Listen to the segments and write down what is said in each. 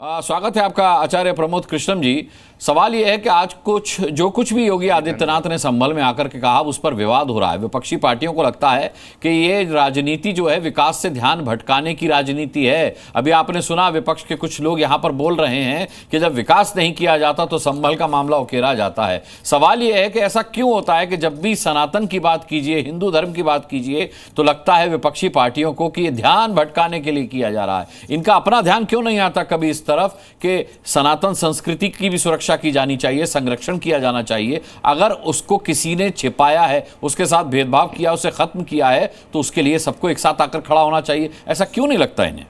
स्वागत है आपका आचार्य प्रमोद कृष्णम जी। सवाल यह है कि आज जो कुछ भी योगी आदित्यनाथ ने संभल में आकर के कहा उस पर विवाद हो रहा है। विपक्षी पार्टियों को लगता है कि ये राजनीति जो है विकास से ध्यान भटकाने की राजनीति है। अभी आपने सुना विपक्ष के कुछ लोग यहां पर बोल रहे हैं कि जब विकास नहीं किया जाता तो संभल का मामला उकेरा जाता है। सवाल यह है कि ऐसा क्यों होता है कि जब भी सनातन की बात कीजिए, हिंदू धर्म की बात कीजिए, तो लगता है विपक्षी पार्टियों को कि ये ध्यान भटकाने के लिए किया जा रहा है। इनका अपना ध्यान क्यों नहीं आता कभी इस तरफ कि सनातन संस्कृति की भी सुरक्षा की जानी चाहिए, संरक्षण किया जाना चाहिए। अगर उसको किसी ने छिपाया है, उसके साथ भेदभाव किया, उसे खत्म किया है, तो उसके लिए सबको एक साथ आकर खड़ा होना चाहिए। ऐसा क्यों नहीं लगता इन्हें?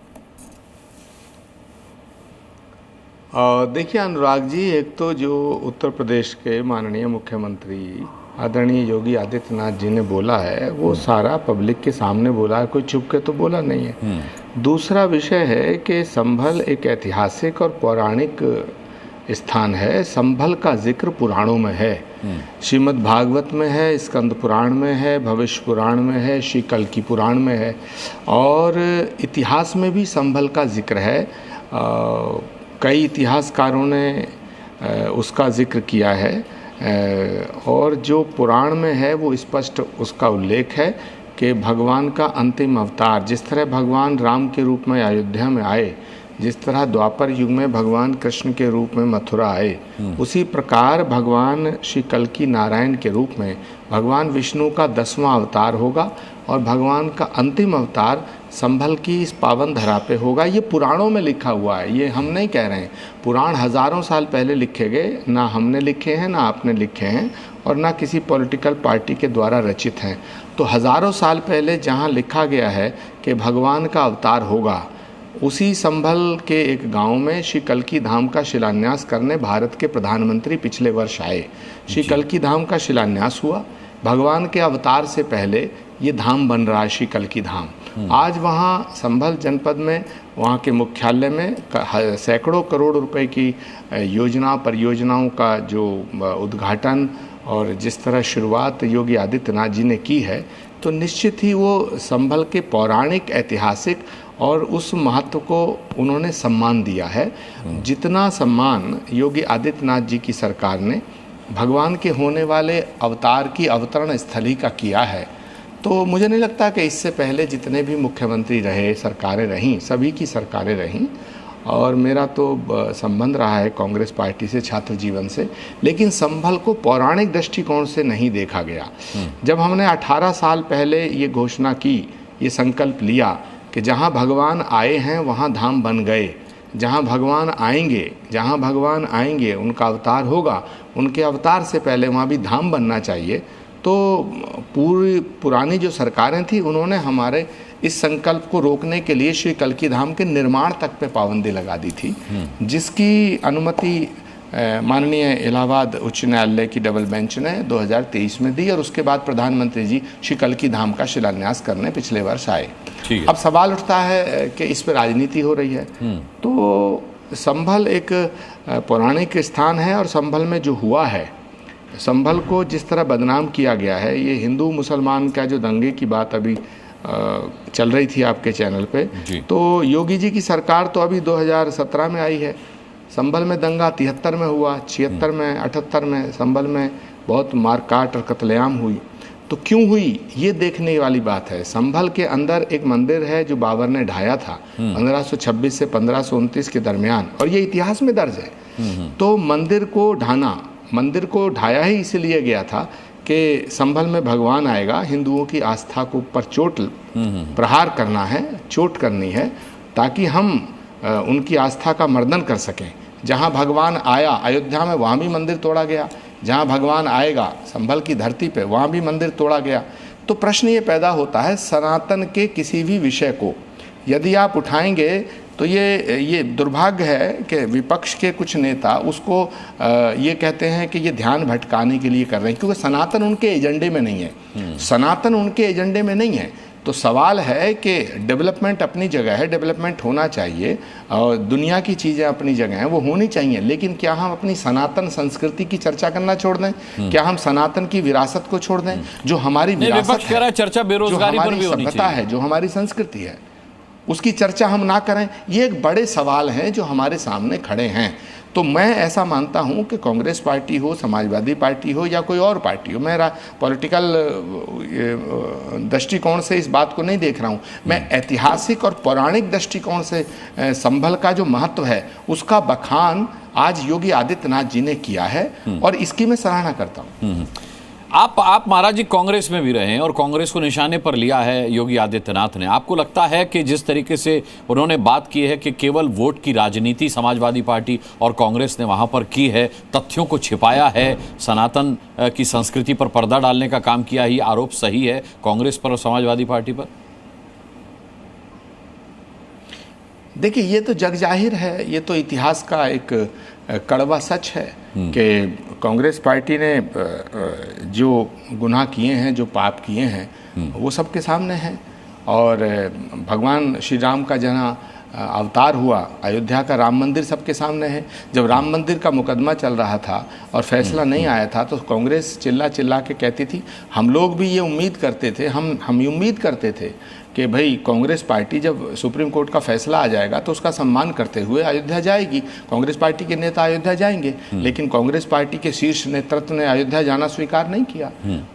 देखिए अनुराग जी, एक तो जो उत्तर प्रदेश के माननीय मुख्यमंत्री आदरणीय योगी आदित्यनाथ जी ने बोला है वो सारा पब्लिक के सामने बोला है, कोई चुप के तो बोला नहीं है। दूसरा विषय है कि संभल एक ऐतिहासिक और पौराणिक स्थान है। संभल का जिक्र पुराणों में है, श्रीमद् भागवत में है, स्कंद पुराण में है, भविष्य पुराण में है, श्री कल्की पुराण में है और इतिहास में भी संभल का जिक्र है। कई इतिहासकारों ने उसका जिक्र किया है और जो पुराण में है वो स्पष्ट उसका उल्लेख है कि भगवान का अंतिम अवतार, जिस तरह भगवान राम के रूप में अयोध्या में आए, जिस तरह द्वापर युग में भगवान कृष्ण के रूप में मथुरा आए, उसी प्रकार भगवान श्री कल्की नारायण के रूप में भगवान विष्णु का 10वां अवतार होगा और भगवान का अंतिम अवतार संभल की इस पावन धरा पे होगा। ये पुराणों में लिखा हुआ है, ये हम नहीं कह रहे हैं। पुराण हज़ारों साल पहले लिखे गए, ना हमने लिखे हैं, ना आपने लिखे हैं और ना किसी पॉलिटिकल पार्टी के द्वारा रचित हैं। तो हज़ारों साल पहले जहाँ लिखा गया है कि भगवान का अवतार होगा, उसी संभल के एक गांव में श्री कल्की धाम का शिलान्यास करने भारत के प्रधानमंत्री पिछले वर्ष आए। श्री कल्की धाम का शिलान्यास हुआ। भगवान के अवतार से पहले ये धाम बन रहा है, श्री कल्की धाम। आज वहाँ संभल जनपद में, वहाँ के मुख्यालय में सैकड़ों करोड़ रुपए की योजना परियोजनाओं का जो उद्घाटन और जिस तरह शुरुआत योगी आदित्यनाथ जी ने की है, तो निश्चित ही वो संभल के पौराणिक, ऐतिहासिक और उस महत्व को उन्होंने सम्मान दिया है। जितना सम्मान योगी आदित्यनाथ जी की सरकार ने भगवान के होने वाले अवतार की अवतरण स्थली का किया है, तो मुझे नहीं लगता कि इससे पहले जितने भी मुख्यमंत्री रहे, सरकारें रहीं, सभी की सरकारें रहीं। और मेरा तो संबंध रहा है कांग्रेस पार्टी से छात्र जीवन से, लेकिन संभल को पौराणिक दृष्टिकोण से नहीं देखा गया। जब हमने 18 साल पहले ये घोषणा की, ये संकल्प लिया कि जहाँ भगवान आए हैं वहाँ धाम बन गए, जहाँ भगवान आएंगे उनका अवतार होगा, उनके अवतार से पहले वहाँ भी धाम बनना चाहिए, तो पुरानी जो सरकारें थी उन्होंने हमारे इस संकल्प को रोकने के लिए श्री कल्की धाम के निर्माण तक पे पाबंदी लगा दी थी, जिसकी अनुमति माननीय इलाहाबाद उच्च न्यायालय की डबल बेंच ने 2023 में दी और उसके बाद प्रधानमंत्री जी श्री कल्की धाम का शिलान्यास करने पिछले वर्ष आए। अब सवाल उठता है कि इस पर राजनीति हो रही है। तो संभल एक पौराणिक स्थान है और संभल में जो हुआ है, संभल को जिस तरह बदनाम किया गया है, ये हिंदू मुसलमान का जो दंगे की बात अभी चल रही थी आपके चैनल पे, तो योगी जी की सरकार तो अभी 2017 में आई है। संभल में दंगा 73 में हुआ, 76 में, 78 में संभल में बहुत मारकाट और कत्लेआम हुई। तो क्यों हुई ये देखने वाली बात है। संभल के अंदर एक मंदिर है जो बाबर ने ढाया था 1526 से 1529 के दरमियान, और ये इतिहास में दर्ज है। तो मंदिर को ढाया ही इसलिए गया था कि संभल में भगवान आएगा, हिंदुओं की आस्था को ऊपर प्रहार करना है, चोट करनी है, ताकि हम उनकी आस्था का मर्दन कर सकें। जहाँ भगवान आया अयोध्या में, वहाँ भी मंदिर तोड़ा गया। जहाँ भगवान आएगा संभल की धरती पे, वहाँ भी मंदिर तोड़ा गया। तो प्रश्न ये पैदा होता है, सनातन के किसी भी विषय को यदि आप उठाएंगे तो ये दुर्भाग्य है कि विपक्ष के कुछ नेता उसको ये कहते हैं कि ये ध्यान भटकाने के लिए कर रहे हैं, क्योंकि सनातन उनके एजेंडे में नहीं है। सनातन उनके एजेंडे में नहीं है। तो सवाल है कि डेवलपमेंट अपनी जगह है, डेवलपमेंट होना चाहिए और दुनिया की चीज़ें अपनी जगह हैं, वो होनी चाहिए, लेकिन क्या हम अपनी सनातन संस्कृति की चर्चा करना छोड़ दें? क्या हम सनातन की विरासत को छोड़ दें? जो हमारी विरासत है, चर्चा बेरोजगारी पर भी होनी चाहिए, सभ्यता है, जो हमारी संस्कृति है, उसकी चर्चा हम ना करें, ये एक बड़े सवाल हैं जो हमारे सामने खड़े हैं। तो मैं ऐसा मानता हूं कि कांग्रेस पार्टी हो, समाजवादी पार्टी हो या कोई और पार्टी हो, मेरा पॉलिटिकल दृष्टिकोण से इस बात को नहीं देख रहा हूं, मैं ऐतिहासिक और पौराणिक दृष्टिकोण से संभल का जो महत्व है उसका बखान आज योगी आदित्यनाथ जी ने किया है और इसकी मैं सराहना करता हूं। आप महाराज जी कांग्रेस में भी रहे हैं और कांग्रेस को निशाने पर लिया है योगी आदित्यनाथ ने। आपको लगता है कि जिस तरीके से उन्होंने बात की है कि केवल वोट की राजनीति समाजवादी पार्टी और कांग्रेस ने वहां पर की है, तथ्यों को छिपाया है, सनातन की संस्कृति पर पर्दा डालने का काम किया, ही आरोप सही है कांग्रेस पर और समाजवादी पार्टी पर? देखिए, ये तो जग जाहिर है, ये तो इतिहास का एक कड़वा सच है कि कांग्रेस पार्टी ने जो गुनाह किए हैं, जो पाप किए हैं, वो सबके सामने हैं। और भगवान श्री राम का जहाँ अवतार हुआ, अयोध्या का राम मंदिर सबके सामने है। जब राम मंदिर का मुकदमा चल रहा था और फैसला नहीं आया था तो कांग्रेस चिल्ला चिल्ला के कहती थी, हम लोग भी ये उम्मीद करते थे, हम ये उम्मीद करते थे कि भाई कांग्रेस पार्टी जब सुप्रीम कोर्ट का फैसला आ जाएगा तो उसका सम्मान करते हुए अयोध्या जाएगी, कांग्रेस पार्टी के नेता अयोध्या जाएंगे। लेकिन कांग्रेस पार्टी के शीर्ष नेतृत्व ने अयोध्या जाना स्वीकार नहीं किया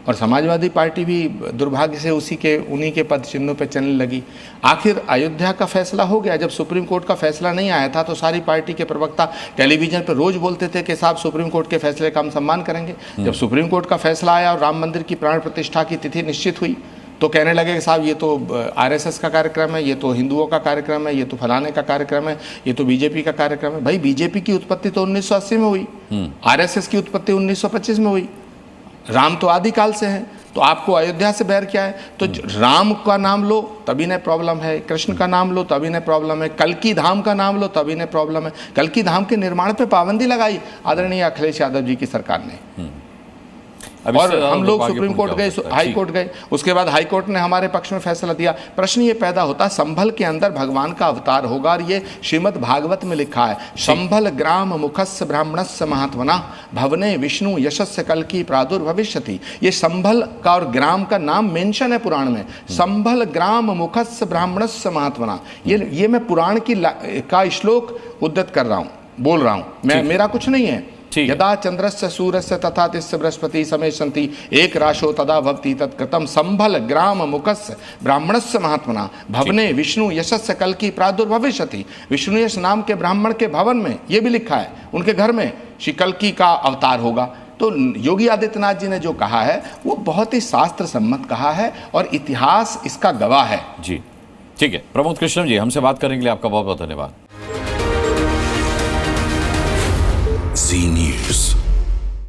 और समाजवादी पार्टी भी दुर्भाग्य से उन्हीं के पद चिन्हों पर चलने लगी। आखिर अयोध्या का फैसला हो गया। जब सुप्रीम कोर्ट का फैसला नहीं आया था तो सारी पार्टी के प्रवक्ता टेलीविजन पर रोज बोलते थे कि साहब सुप्रीम कोर्ट के फैसले का हम सम्मान करेंगे। जब सुप्रीम कोर्ट का फैसला आया और राम मंदिर की प्राण प्रतिष्ठा की तिथि निश्चित हुई तो कहने लगे कि साहब ये तो आरएसएस का कार्यक्रम है, ये तो हिंदुओं का कार्यक्रम है, ये तो फलाने का कार्यक्रम है, ये तो बीजेपी का कार्यक्रम है। भाई बीजेपी की उत्पत्ति तो 1980 में हुई, आरएसएस की उत्पत्ति 1925 में हुई, राम तो आदिकाल से हैं, तो आपको अयोध्या से बैर क्या है? तो राम का नाम लो तभी ने प्रॉब्लम है, कृष्ण का नाम लो तभी ने प्रॉब्लम है, कल्की धाम का नाम लो तभी ने प्रॉब्लम है। कल्की धाम के निर्माण पे पाबंदी लगाई आदरणीय अखिलेश यादव जी की सरकार ने। और हम लोग सुप्रीम कोर्ट गए, हाई कोर्ट गए, उसके बाद हाई कोर्ट ने हमारे पक्ष में फैसला दिया। प्रश्न ये पैदा होता, संभल के अंदर भगवान का अवतार होगा और ये श्रीमद् भागवत में लिखा है, संभल ग्राम मुखस्य ब्राह्मणस्य महात्मना भवने विष्णु यशस्य कल्की प्रादुर्भविष्यति। ये संभल का और ग्राम का नाम मेंशन है पुराण में, संभल ग्राम मुखस्य ब्राह्मणस्य महात्मना। ये मैं पुराण का श्लोक उद्धृत कर रहा हूँ, बोल रहा हूँ, मेरा कुछ नहीं है। यदा चंद्रस्य सूर्यस्य तथा तिस्य बृहस्पति समेशन्ति एक राशो तदा भवति तत्कृतं संभल ग्राम मुखस्य ब्राह्मणस्य महात्मना भवने विष्णु यशस्य कल्की प्रादुर्भविष्यति। विष्णु यश नाम के ब्राह्मण के भवन में ये भी लिखा है, उनके घर में श्री कल्की का अवतार होगा। तो योगी आदित्यनाथ जी ने जो कहा है वो बहुत ही शास्त्र सम्मत कहा है और इतिहास इसका गवाह है। जी ठीक है, प्रमोद कृष्णम जी हमसे बात करने के लिए आपका बहुत बहुत धन्यवाद। Zee News.